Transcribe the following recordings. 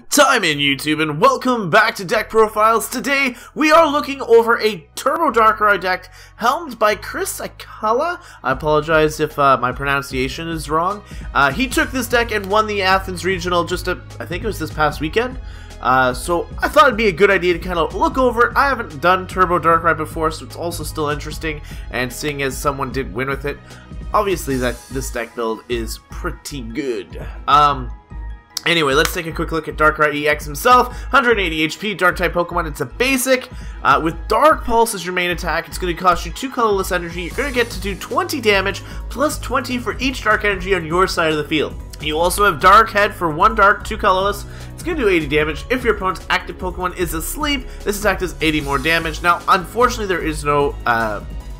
Time in YouTube, and welcome back to Deck Profiles. Today we are looking over a Turbo Darkrai deck helmed by Siakala. I apologize if my pronunciation is wrong. He took this deck and won the Athens Regional I think it was this past weekend. So I thought it'd be a good idea to kind of look over it. I haven't done Turbo Darkrai before, so it's also still interesting, and seeing as someone did win with it, obviously this deck build is pretty good. Anyway, let's take a quick look at Darkrai EX himself. 180 HP, Dark-type Pokemon. It's a basic. With Dark Pulse as your main attack, it's going to cost you 2 colorless energy. You're going to get to do 20 damage, plus 20 for each Dark energy on your side of the field. You also have Dark Head for 1 Dark, 2 colorless. It's going to do 80 damage. If your opponent's active Pokemon is asleep, this attack does 80 more damage. Now, unfortunately, there is no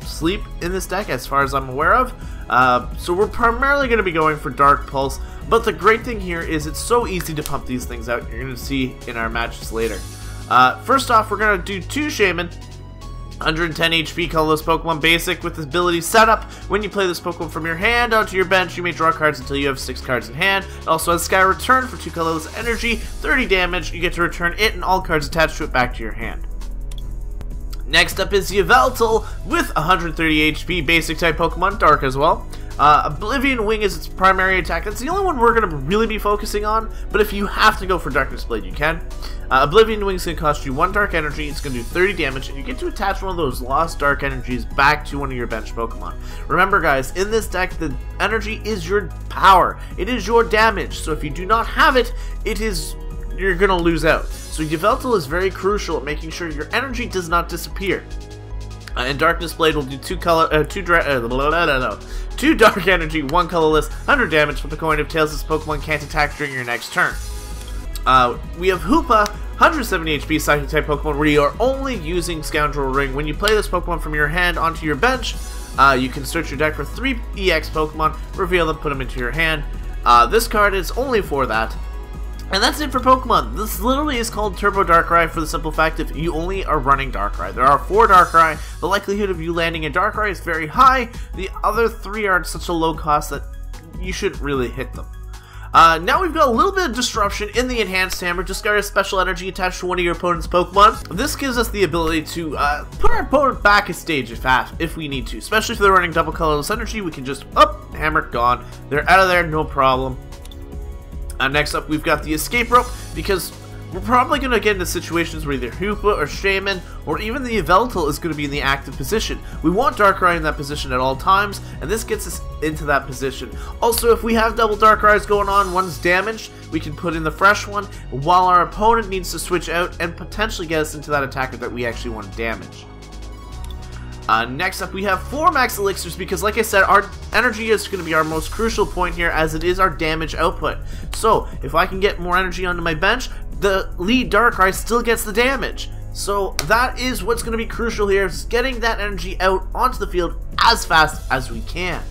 sleep in this deck as far as I'm aware of. So we're primarily going to be going for Dark Pulse. But the great thing here is it's so easy to pump these things out. You're going to see in our matches later. First off, we're going to do 2 Shaman. 110 HP colorless Pokemon basic with this ability set up. When you play this Pokemon from your hand onto your bench, you may draw cards until you have 6 cards in hand. It also has Sky Return for 2 colorless energy, 30 damage. You get to return it and all cards attached to it back to your hand. Next up is Yveltal with 130 HP basic type Pokemon, Dark as well. Oblivion Wing is its primary attack. That's the only one we're going to really be focusing on, but if you have to go for Darkness Blade, you can. Oblivion Wing is going to cost you 1 Dark Energy, it's going to do 30 damage, and you get to attach one of those lost Dark Energies back to one of your bench Pokemon. Remember guys, in this deck, the energy is your power. It is your damage, so if you do not have it, you're going to lose out. So Yveltal is very crucial at making sure your energy does not disappear. And Darkness Blade will do 2 Dark Energy, 1 colorless, 100 damage for the coin of tails this Pokemon can't attack during your next turn. We have Hoopa, 170 HP Psychic type Pokemon, where you are only using Scoundrel Ring. When you play this Pokemon from your hand onto your bench, you can search your deck for 3 EX Pokemon, reveal them, put them into your hand. This card is only for that. And that's it for Pokemon. This literally is called Turbo Darkrai for the simple fact if you only are running Darkrai. There are 4 Darkrai. The likelihood of you landing a Darkrai is very high. The other 3 are at such a low cost that you shouldn't really hit them. Now we've got a little bit of disruption in the Enhanced Hammer. Discard a special energy attached to one of your opponent's Pokemon. This gives us the ability to put our opponent back a stage if we need to. Especially if they're running double colorless energy, we can just, hammer, gone. They're out of there, no problem. Next up, we've got the Escape Rope, because we're probably going to get into situations where either Hoopa or Shaman, or even the Yveltal is going to be in the active position. We want Darkrai in that position at all times, and this gets us into that position. Also, if we have double Darkrai's going on, one's damaged, we can put in the fresh one, while our opponent needs to switch out and potentially get us into that attacker that we actually want to damage. Next up, we have 4 Max Elixirs because, like I said, our energy is going to be our most crucial point here as it is our damage output. So, if I can get more energy onto my bench, the lead Darkrai still gets the damage. So, that is what's going to be crucial here, is getting that energy out onto the field as fast as we can.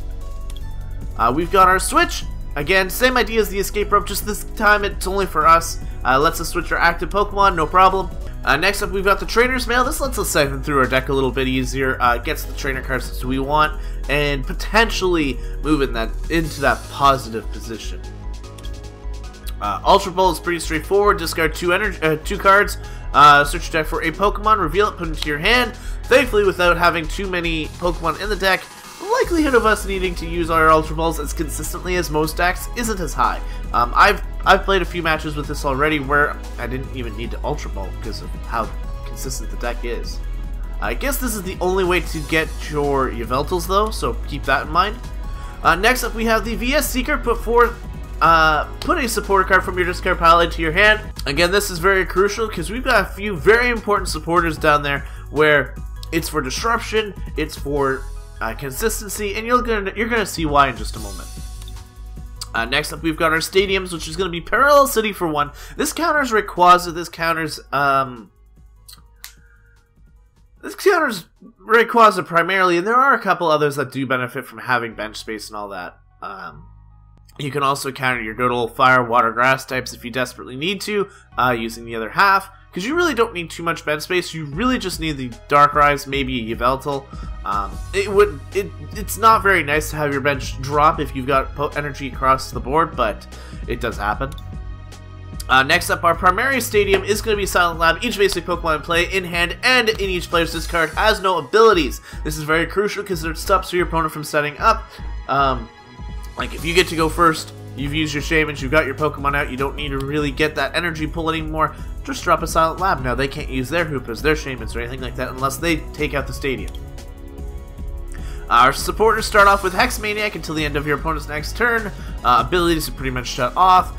We've got our switch. Again, same idea as the Escape Rope, just this time it's only for us. Lets us switch our active Pokemon, no problem. Next up, we've got the Trainer's Mail. This lets us siphon through our deck a little bit easier, gets the trainer cards that we want, and potentially moving into that positive position. Ultra Ball is pretty straightforward. Discard 2 cards, search your deck for a Pokemon, reveal it, put it into your hand. Thankfully, without having too many Pokemon in the deck, the likelihood of us needing to use our Ultra Balls as consistently as most decks isn't as high. I've played a few matches with this already where I didn't even need to Ultra Ball because of how consistent the deck is. I guess this is the only way to get your Yveltals though, so keep that in mind. Next up, we have the VS Seeker. Put a supporter card from your discard pile into your hand. Again, this is very crucial because we've got a few very important supporters down there where it's for disruption, it's for consistency, and you're gonna see why in just a moment. Next up, we've got our stadiums, which is going to be Parallel City for 1. This counters Rayquaza. This counters Rayquaza primarily, and there are a couple others that do benefit from having bench space and all that. You can also counter your good old fire, water, grass types if you desperately need to, using the other half. Because you really don't need too much bench space. You really just need the Darkrai's, maybe a Yveltal. It's not very nice to have your bench drop if you've got energy across the board, but it does happen. Next up, our primary stadium is going to be Silent Lab. Each basic Pokemon in play, in hand, and in each player's discard has no abilities. This is very crucial because it stops your opponent from setting up. Like if you get to go first, you've used your Shamans, you've got your Pokemon out, you don't need to really get that energy pull anymore. Just drop a Silent Lab. Now they can't use their Hoopas, their Shamans, or anything like that unless they take out the stadium. Our supporters start off with Hex Maniac until the end of your opponent's next turn. Abilities are pretty much shut off.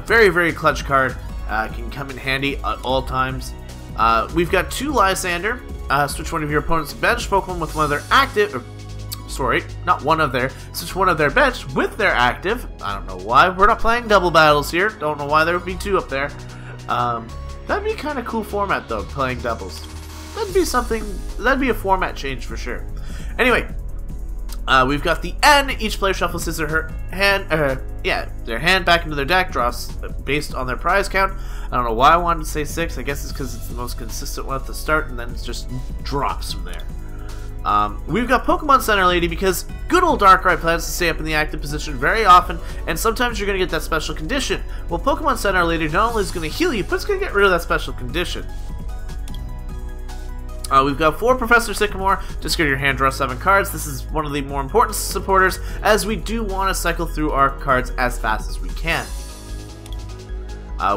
Very, very clutch card. Can come in handy at all times. We've got 2 Lysander. Switch one of your opponent's bench Pokemon with one of their active... sorry, not one of their... Switch one of their bench with their active. I don't know why. We're not playing double battles here. Don't know why there would be 2 up there. That'd be kind of cool format, though, playing doubles. That'd be something... That'd be a format change for sure. Anyway... we've got the N. Each player shuffles their hand back into their deck, draws based on their prize count. I don't know why I wanted to say 6. I guess it's because it's the most consistent one at the start, and then it just drops from there. We've got Pokemon Center Lady because good old Darkrai plans to stay up in the active position very often, and sometimes you're going to get that special condition. Well, Pokemon Center Lady not only is going to heal you, but it's going to get rid of that special condition. We've got 4 Professor Sycamore. Discard your hand, draw 7 cards. This is one of the more important supporters, as we do want to cycle through our cards as fast as we can.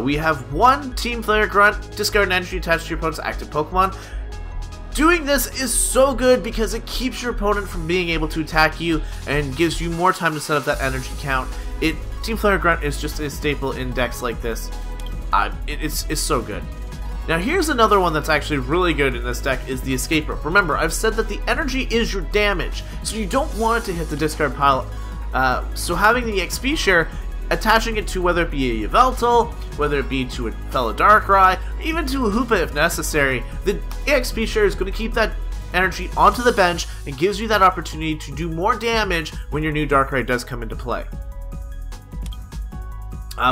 We have 1 Team Player Grunt. Discard an energy attached to your opponent's active Pokemon. Doing this is so good because it keeps your opponent from being able to attack you and gives you more time to set up that energy count. Team Player Grunt is just a staple in decks like this. It's so good. Now here's another one that's actually really good in this deck is the Escape Rope. Remember, I've said that the energy is your damage, so you don't want it to hit the discard pile. So having the XP share, attaching it to whether it be a Yveltal, whether it be to a fellow Darkrai, even to a Hoopa if necessary, the XP share is going to keep that energy onto the bench and gives you that opportunity to do more damage when your new Darkrai does come into play.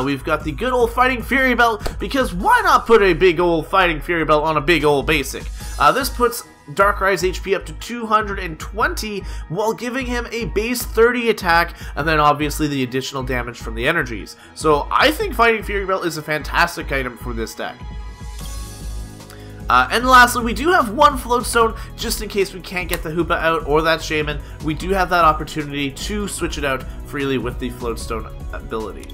We've got the good old Fighting Fury Belt, because why not put a big old Fighting Fury Belt on a big old basic? This puts Darkrai's HP up to 220 while giving him a base 30 attack, and then obviously the additional damage from the energies. So I think Fighting Fury Belt is a fantastic item for this deck. And lastly, we do have 1 Floatstone, just in case we can't get the Hoopa out or that Shaman. We do have that opportunity to switch it out freely with the Floatstone ability.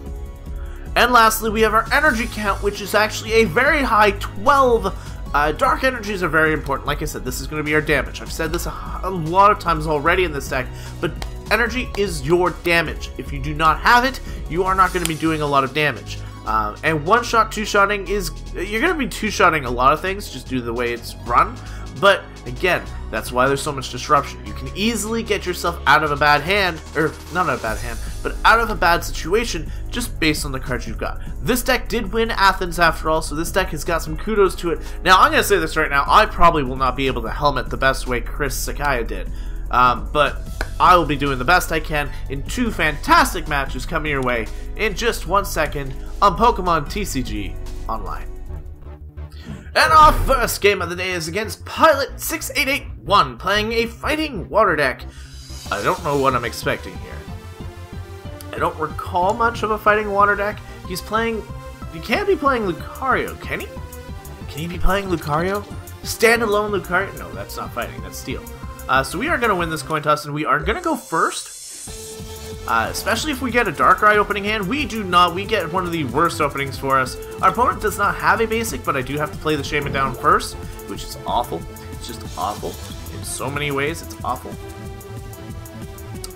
And lastly, we have our energy count, which is actually a very high 12. Dark energies are very important. Like I said, this is going to be our damage. I've said this a lot of times already in this deck, but energy is your damage. If you do not have it, you are not going to be doing a lot of damage. And one-shot, two-shotting is... You're going to be two-shotting a lot of things, just due to the way it's run. But, again, that's why there's so much disruption. You can easily get yourself out of a bad hand, or not a bad hand, but out of a bad situation just based on the cards you've got. This deck did win Athens after all, so this deck has got some kudos to it. Now, I'm going to say this right now, I probably will not be able to helmet the best way Chris Siakala did. But I will be doing the best I can in 2 fantastic matches coming your way in just 1 second on Pokemon TCG Online. And our first game of the day is against Pilot 6881, playing a Fighting Water deck. I don't know what I'm expecting here. I don't recall much of a Fighting Water deck. He's playing... He can't be playing Lucario, can he? Can he be playing Lucario? Standalone Lucario? No, that's not fighting, that's Steel. So we are going to win this coin toss, and we are going to go first. Especially if we get a Darkrai opening hand. We do not. We get one of the worst openings for us. Our opponent does not have a basic, but I do have to play the Shaman down first, which is awful. It's just awful. In so many ways, it's awful.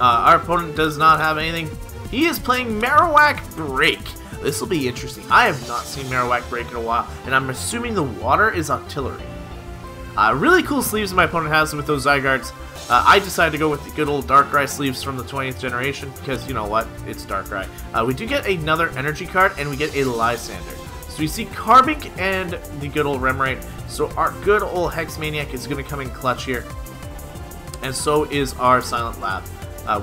Our opponent does not have anything. He is playing Marowak Break. This will be interesting. I have not seen Marowak Break in a while, and I'm assuming the water is artillery. Really cool sleeves my opponent has with those Zygardes. I decided to go with the good old Darkrai sleeves from the 20th generation because, you know what, it's Darkrai. We do get another energy card, and we get a Lysander. So we see Carbink and the good old Remoraid. So our good old Hex Maniac is going to come in clutch here. And so is our Silent Lab.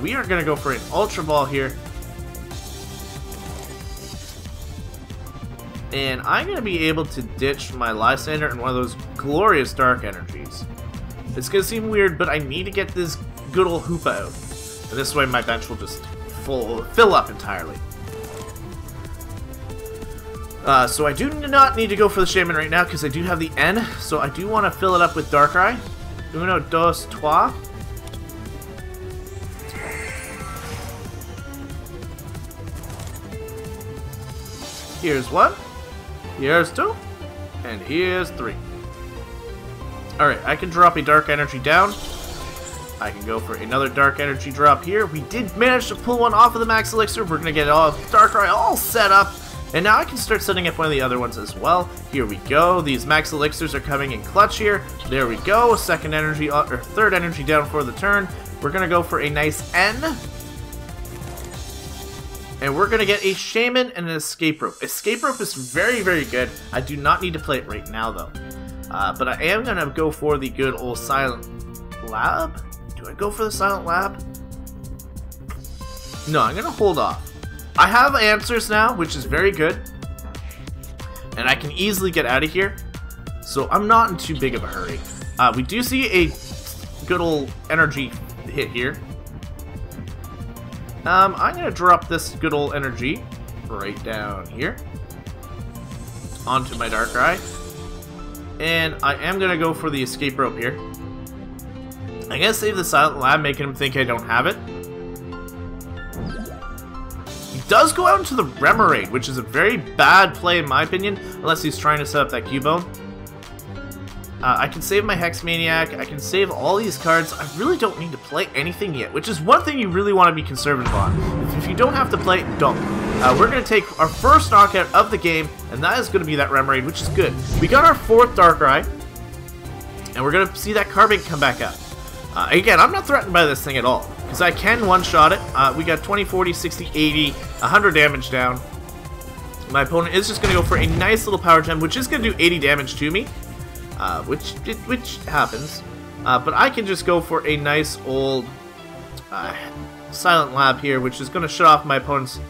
We are going to go for an Ultra Ball here. And I'm going to be able to ditch my Lysander and one of those glorious Dark Energies. It's going to seem weird, but I need to get this good old Hoopa out. And this way my bench will just fill up entirely. So I do not need to go for the Shaman right now because I do have the N. So I do want to fill it up with Darkrai. Uno, dos, trois. Here's one. Here's two. And here's three. Alright, I can drop a Dark Energy down. I can go for another Dark Energy drop here. We did manage to pull one off of the Max Elixir. We're going to get all Darkrai all set up. And now I can start setting up one of the other ones as well. Here we go. These Max Elixirs are coming in clutch here. There we go. Second energy, or third energy down for the turn. We're going to go for a nice N. And we're going to get a Shaman and an Escape Rope. Escape Rope is very, very good. I do not need to play it right now, though. But I am going to go for the good old Silent Lab. Do I go for the Silent Lab? No, I'm going to hold off. I have answers now, which is very good. And I can easily get out of here. So I'm not in too big of a hurry. We do see a good old energy hit here. I'm going to drop this good old energy right down here onto my Darkrai. And I am going to go for the Escape Rope here. I'm going to save the Silent Lab, making him think I don't have it. He does go out into the Remoraid, which is a very bad play in my opinion, unless he's trying to set up that Cubone. I can save my Hex Maniac, I can save all these cards. I really don't need to play anything yet, which is one thing you really want to be conservative on. If you don't have to play, don't. We're going to take our first knockout of the game, and that is going to be that Remoraid, which is good. We got our fourth Darkrai, and we're going to see that Carbink come back up. Again, I'm not threatened by this thing at all, because I can one-shot it. We got 20, 40, 60, 80, 100 damage down. My opponent is just going to go for a nice little Power Gem, which is going to do 80 damage to me, which happens. But I can just go for a nice old Silent Lab here, which is going to shut off my opponent's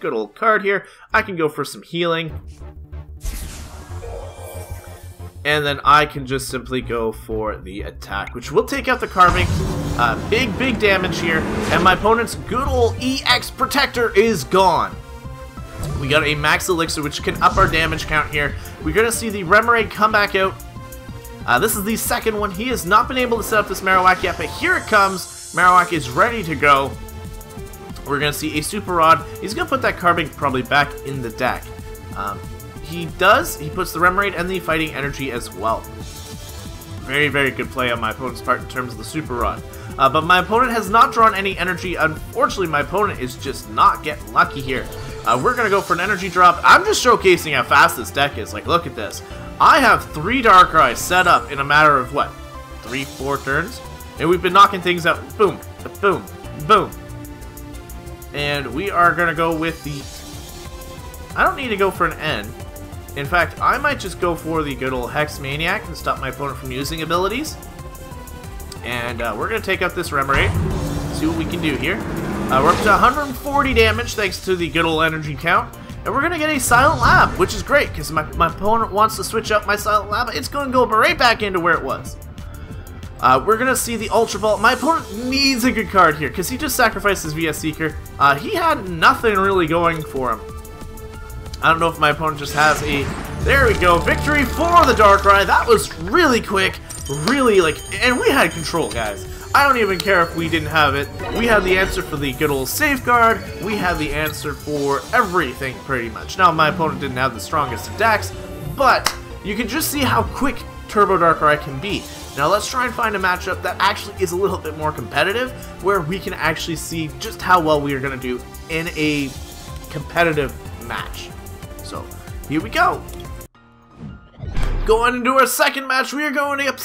good old card here. I can go for some healing. And then I can just simply go for the attack, which will take out the Carbink. Big damage here. And my opponent's good old EX Protector is gone. We got a Max Elixir, which can up our damage count here. We're going to see the Remoraid come back out. This is the second one. He has not been able to set up this Marowak yet, but here it comes. Marowak is ready to go. We're going to see a Super Rod. He's going to put that Carbink probably back in the deck. He does. He puts the Remoraid and the Fighting Energy as well. Very, very good play on my opponent's part in terms of the Super Rod. But my opponent has not drawn any energy. Unfortunately, my opponent is just not getting lucky here. We're going to go for an energy drop. I'm just showcasing how fast this deck is. Like, look at this. I have 3 Darkrai set up in a matter of, what, 3-4 turns? And we've been knocking things out. Boom, boom, boom. And we are going to go with the... I don't need to go for an N. In fact, I might just go for the good old Hex Maniac and stop my opponent from using abilities. And we're going to take out this Remoraid. See what we can do here. We're up to 140 damage thanks to the good old energy count. And we're going to get a Silent Lab, which is great because my opponent wants to switch up my Silent Lab. It's going to go right back into where it was. We're going to see the Ultra Ball. My opponent needs a good card here because he just sacrificed his VS Seeker. He had nothing really going for him. I don't know if my opponent just has a... There we go. Victory for the Darkrai. That was really quick. Really, like... And we had control, guys. I don't even care if we didn't have it. We had the answer for the good old Safeguard. We had the answer for everything, pretty much. Now, my opponent didn't have the strongest attacks, but you can just see how quick Turbo Darkrai can be. Now, let's try and find a matchup that actually is a little bit more competitive, where we can actually see just how well we are going to do in a competitive match. So, here we go. Going into our second match, we are going up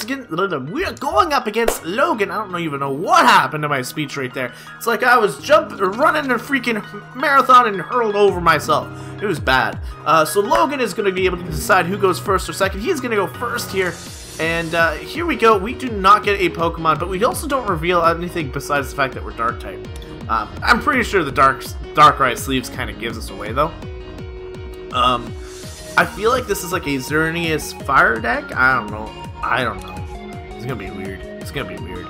against Logan. I don't even know what happened to my speech right there. It's like I was running a freaking marathon and hurled over myself. It was bad. So Logan is going to be able to decide who goes first or second. He's going to go first here. And here we go. We do not get a Pokemon, but we also don't reveal anything besides the fact that we're Dark type. I'm pretty sure the Darkrai sleeves kind of gives us away, though. I feel like this is like a Xerneas fire deck. I don't know. It's gonna be weird. It's gonna be weird.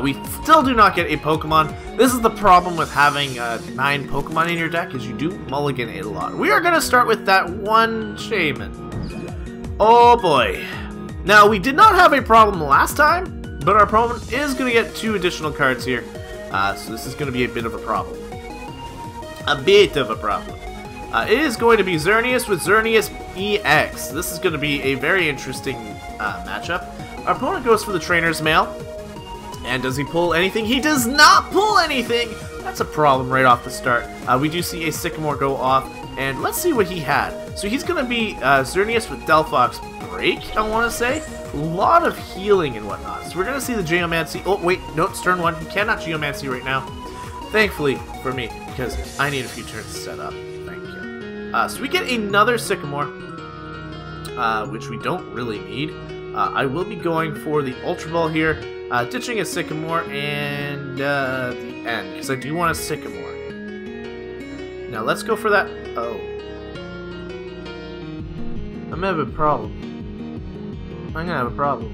We still do not get a Pokemon. This is the problem with having 9 Pokemon in your deck, is you do mulligan it a lot. We are going to start with that one Shaman. Oh boy. Now, we did not have a problem last time, but our opponent is going to get 2 additional cards here. So this is going to be a bit of a problem. A bit of a problem. It is going to be Xerneas with Xerneas EX. This is going to be a very interesting matchup. Our opponent goes for the Trainer's Mail. And does he pull anything? He does not pull anything! That's a problem right off the start. We do see a Sycamore go off, and let's see what he had. So he's going to be Xerneas with Delphox Break, I want to say. A lot of healing and whatnot. So we're going to see the Geomancy. Oh, wait, no, it's turn 1. He cannot Geomancy right now. Thankfully for me, because I need a few turns to set up. Thank you. So we get another Sycamore, which we don't really need. I will be going for the Ultra Ball here. Ditching a Sycamore and the end, because I do want a Sycamore. Now let's go for that. Oh. I'm gonna have a problem. I'm gonna have a problem.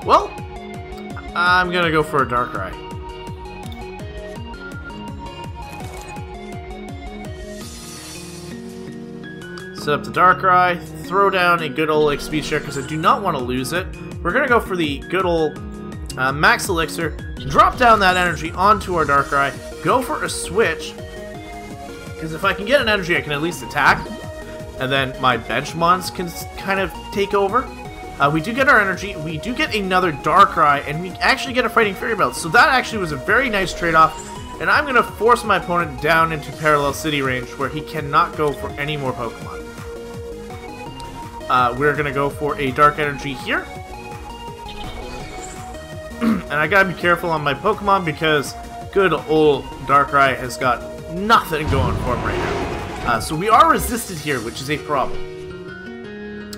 Well, I'm gonna go for a Darkrai. Set up the Darkrai, throw down a good old XP share because I do not want to lose it. We're going to go for the good old Max Elixir, drop down that energy onto our Darkrai, go for a switch, because if I can get an energy I can at least attack, and then my bench mons can kind of take over. We do get our energy, we do get another Darkrai, and we actually get a Fighting Fairy Belt, so that actually was a very nice trade-off. And I'm going to force my opponent down into Parallel City range where he cannot go for any more Pokemon. We're going to go for a Dark Energy here. And I gotta be careful on my Pokemon because good old Darkrai has got nothing going for him right now. So we are resisted here, which is a problem.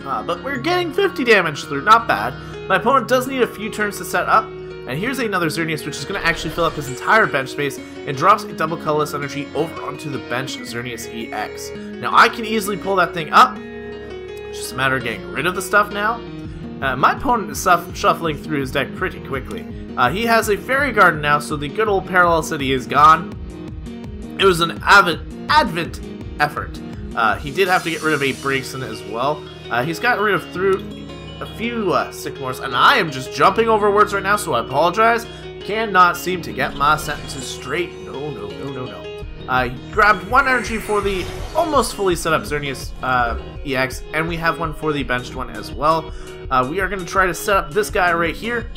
But we're getting 50 damage through, not bad. My opponent does need a few turns to set up. And here's another Xerneas, which is going to actually fill up his entire bench space and drops a double colorless energy over onto the bench Xerneas EX. Now I can easily pull that thing up. It's just a matter of getting rid of the stuff now. My opponent is shuffling through his deck pretty quickly. He has a Fairy Garden now, so the good old Parallel City is gone. It was an advent effort. He did have to get rid of a Braixen as well. He's gotten rid of a few Sycamores, and I am just jumping over words right now, so I apologize. Cannot seem to get my sentences straight. No. He grabbed one energy for the almost fully set up Xerneas EX, and we have one for the benched one as well. We are going to try to set up this guy right here.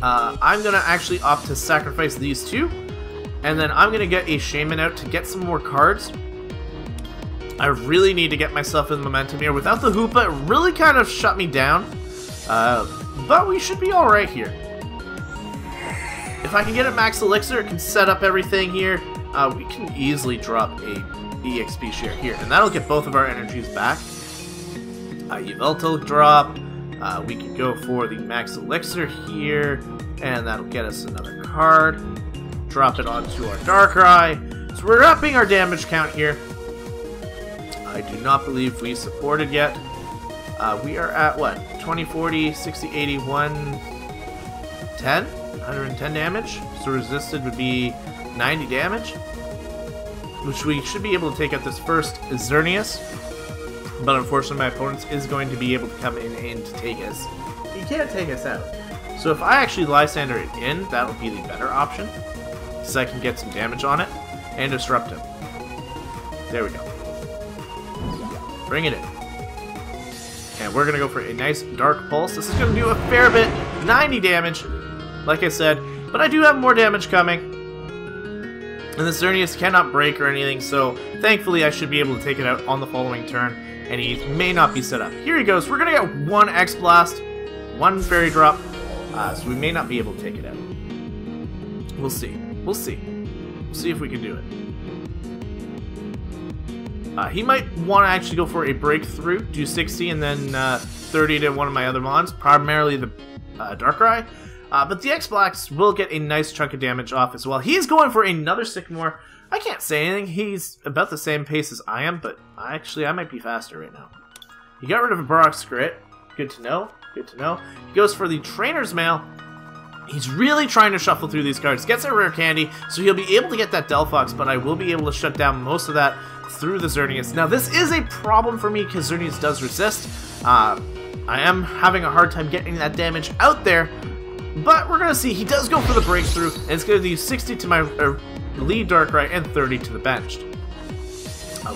I'm going to actually opt to sacrifice these two, and then I'm going to get a Shaman out to get some more cards. I really need to get myself in momentum here. Without the Hoopa, it really kind of shut me down, but we should be alright here. If I can get a Max Elixir, it can set up everything here. We can easily drop a EXP share here, and that'll get both of our energies back. Yveltal drop. We can go for the Max Elixir here, and that'll get us another card. Drop it onto our Darkrai. So we're upping our damage count here. I do not believe we supported yet. We are at what? 20, 40, 60, 80, 110? 110 damage. So resisted would be 90 damage. Which we should be able to take out this first Xerneas. But unfortunately my opponent is going to be able to come in and to take us. He can't take us out. So if I actually Lysander it in, that'll be the better option. Because I can get some damage on it and disrupt him. There we go. Bring it in. And we're going to go for a nice Dark Pulse. This is going to do a fair bit. 90 damage, like I said. But I do have more damage coming. And this Xerneas cannot break or anything, so thankfully I should be able to take it out on the following turn. And he may not be set up. Here he goes. We're going to get one X-Blast, one Fairy Drop. So we may not be able to take it out. We'll see. We'll see. We'll see if we can do it. He might want to actually go for a breakthrough, do 60 and then 30 to one of my other mons, primarily the Darkrai. But the X-Blacks will get a nice chunk of damage off as well. He's going for another Sycamore. I can't say anything. He's about the same pace as I am, but actually I might be faster right now. He got rid of a Barox Grit. Good to know. Good to know. He goes for the Trainer's Mail. He's really trying to shuffle through these cards. Gets a rare candy, so he'll be able to get that Delphox, but I will be able to shut down most of that through the Xerneas. Now, this is a problem for me because Xerneas does resist. I am having a hard time getting that damage out there, but we're going to see. He does go for the breakthrough, and it's going to do 60 to my lead Darkrai and 30 to the benched.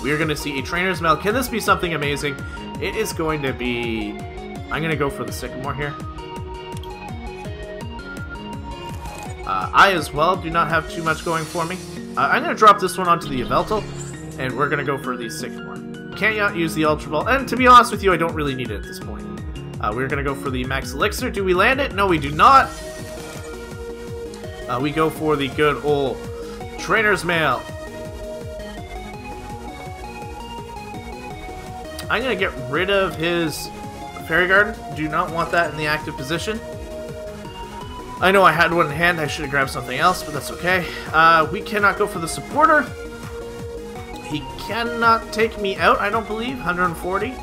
We are going to see a Trainer's Mail. Can this be something amazing? It is going to be... I'm going to go for the Sycamore here. I as well do not have too much going for me. I'm going to drop this one onto the Yveltal, and we're going to go for the Sycamore. Can't use the Ultra Ball, and to be honest with you, I don't really need it at this point. We're going to go for the Max Elixir. Do we land it? No, we do not. We go for the good old Trainer's Mail. I'm going to get rid of his Fairy Garden. Do not want that in the active position. I know I had one in hand. I should have grabbed something else, but that's okay. We cannot go for the Supporter. He cannot take me out, I don't believe. 140. He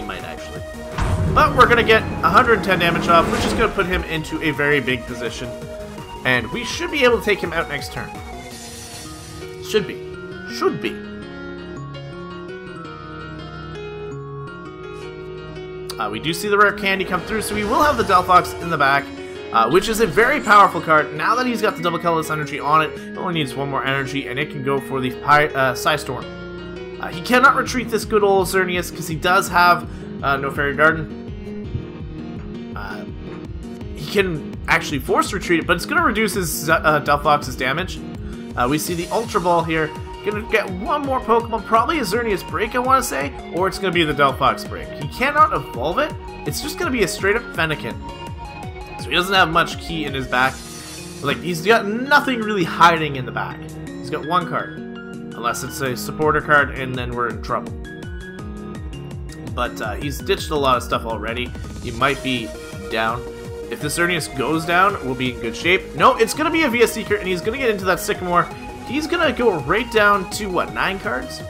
might actually. But we're going to get 110 damage off, which is going to put him into a very big position. And we should be able to take him out next turn. Should be. Should be. We do see the rare candy come through, so we will have the Delphox in the back, which is a very powerful card. Now that he's got the double colorless energy on it, it only needs one more energy, and it can go for the Psystorm. He cannot retreat this good old Xerneas because he does have no Fairy Garden. He can actually force retreat it, but it's going to reduce his Delphox's damage. We see the Ultra Ball here. Gonna get one more Pokemon, probably a Xerneas Break, I want to say, or it's gonna be the Delphox Break. He cannot evolve it. It's just gonna be a straight up Fennekin. So he doesn't have much key in his back. Like, he's got nothing really hiding in the back. He's got one card, unless it's a supporter card, and then we're in trouble. But he's ditched a lot of stuff already. He might be down. If the Xerneas goes down, we'll be in good shape. No, it's gonna be a VS Seeker, and he's gonna get into that Sycamore. He's going to go right down to, what, 9 cards?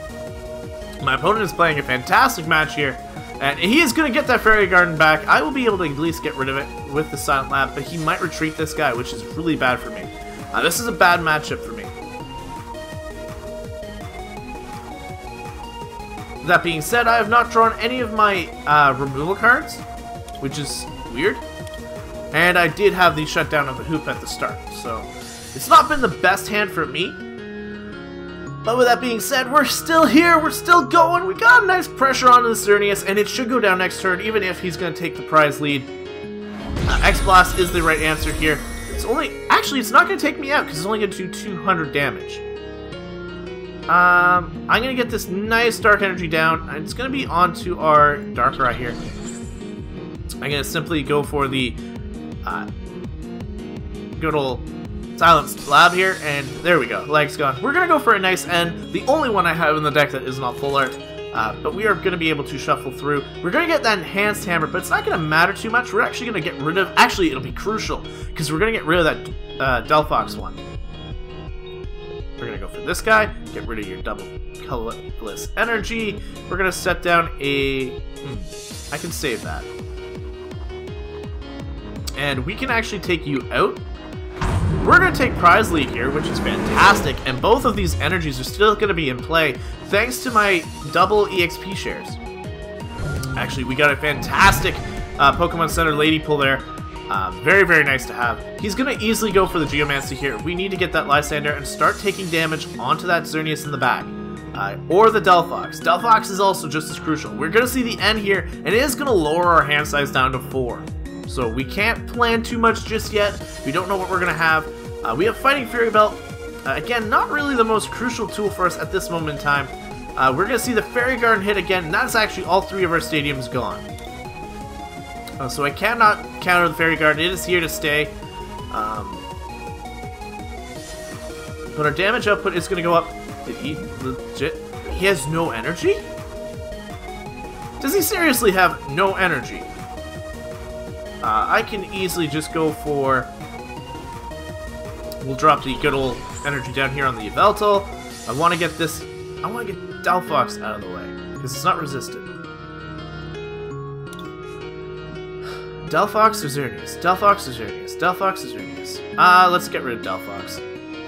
My opponent is playing a fantastic match here, and he is going to get that Fairy Garden back. I will be able to at least get rid of it with the Silent Lab, but he might retreat this guy, which is really bad for me. This is a bad matchup for me. That being said, I have not drawn any of my removal cards, which is weird. And I did have the shutdown of the Hoop at the start, so it's not been the best hand for me. But with that being said, we're still here, we're still going, we got a nice pressure onto the Xerneas, and it should go down next turn, even if he's going to take the prize lead. X-Blast is the right answer here. It's only, actually it's not going to take me out, because it's only going to do 200 damage. I'm going to get this nice Dark Energy down, and it's going to be onto our Darkrai here. I'm going to simply go for the good old Silence Lab here, and there we go. Leg's gone. We're going to go for a nice end. The only one I have in the deck that is not full art. But we are going to be able to shuffle through. We're going to get that Enhanced Hammer, but it's not going to matter too much. We're actually going to get rid of... Actually, it'll be crucial, because we're going to get rid of that Delphox one. We're going to go for this guy. Get rid of your double colorless energy. We're going to set down a... I can save that. And we can actually take you out. We're going to take prize lead here, which is fantastic, and both of these energies are still going to be in play thanks to my double EXP shares. Actually, we got a fantastic Pokemon Center Lady Pull there. Very, very nice to have. He's going to easily go for the Geomancy here. We need to get that Lysander and start taking damage onto that Xerneas in the back. Or the Delphox. Delphox is also just as crucial. We're going to see the end here, and it is going to lower our hand size down to 4. So we can't plan too much just yet. We don't know what we're going to have. We have Fighting Fury Belt. Again, not really the most crucial tool for us at this moment in time. We're going to see the Fairy Garden hit again, and that's actually all 3 of our stadiums gone. So I cannot counter the Fairy Garden. It is here to stay. But our damage output is going to go up. Did he legit? He has no energy? Does he seriously have no energy? I can easily just go for... We'll drop the good old energy down here on the Yveltal. I want to get this... I want to get Delphox out of the way, because it's not resisted. Delphox or Xerneas? Delphox or Xerneas? Delphox or Xerneas? Let's get rid of Delphox.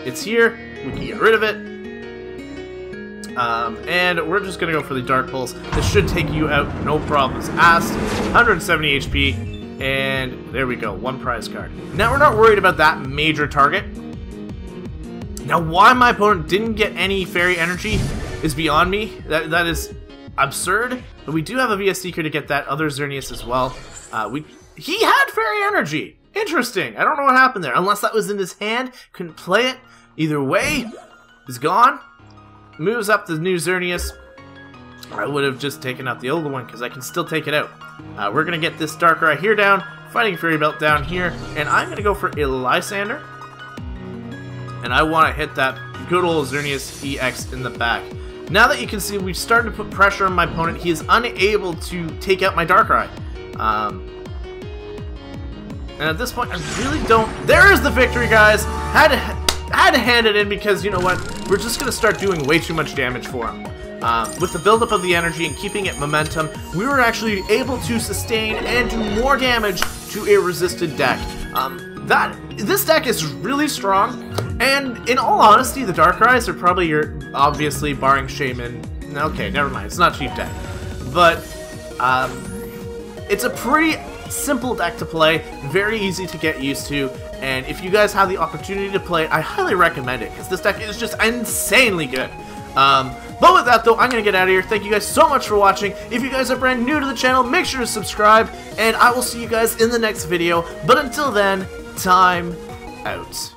It's here. We can get rid of it. And we're just going to go for the Dark Pulse. This should take you out, no problems asked. 170 HP. And there we go, 1 prize card. Now we're not worried about that major target. Now why my opponent didn't get any fairy energy is beyond me. That is absurd. But we do have a VS Seeker to get that other Xerneas as well. He had fairy energy. Interesting. I don't know what happened there. Unless that was in his hand. Couldn't play it. Either way, it's gone. Moves up the new Xerneas. I would have just taken out the older one because I can still take it out. We're going to get this Darkrai here down, Fighting Fairy Belt down here, and I'm going to go for a Lysander. And I want to hit that good old Xerneas EX in the back. Now that you can see, we've started to put pressure on my opponent. He is unable to take out my Darkrai. And at this point, I really don't... There is the victory, guys! Had to hand it in because, you know what? We're just going to start doing way too much damage for him. With the buildup of the energy and keeping it momentum, we were actually able to sustain and do more damage to a resisted deck. This deck is really strong, and in all honesty, the Darkrai's are probably your, obviously, barring Shaman. Okay, never mind, it's not a cheap deck. But, it's a pretty simple deck to play, very easy to get used to, and if you guys have the opportunity to play it, I highly recommend it, because this deck is just insanely good. But with that, though, I'm going to get out of here. Thank you guys so much for watching. If you guys are brand new to the channel, make sure to subscribe, and I will see you guys in the next video. But until then, time out.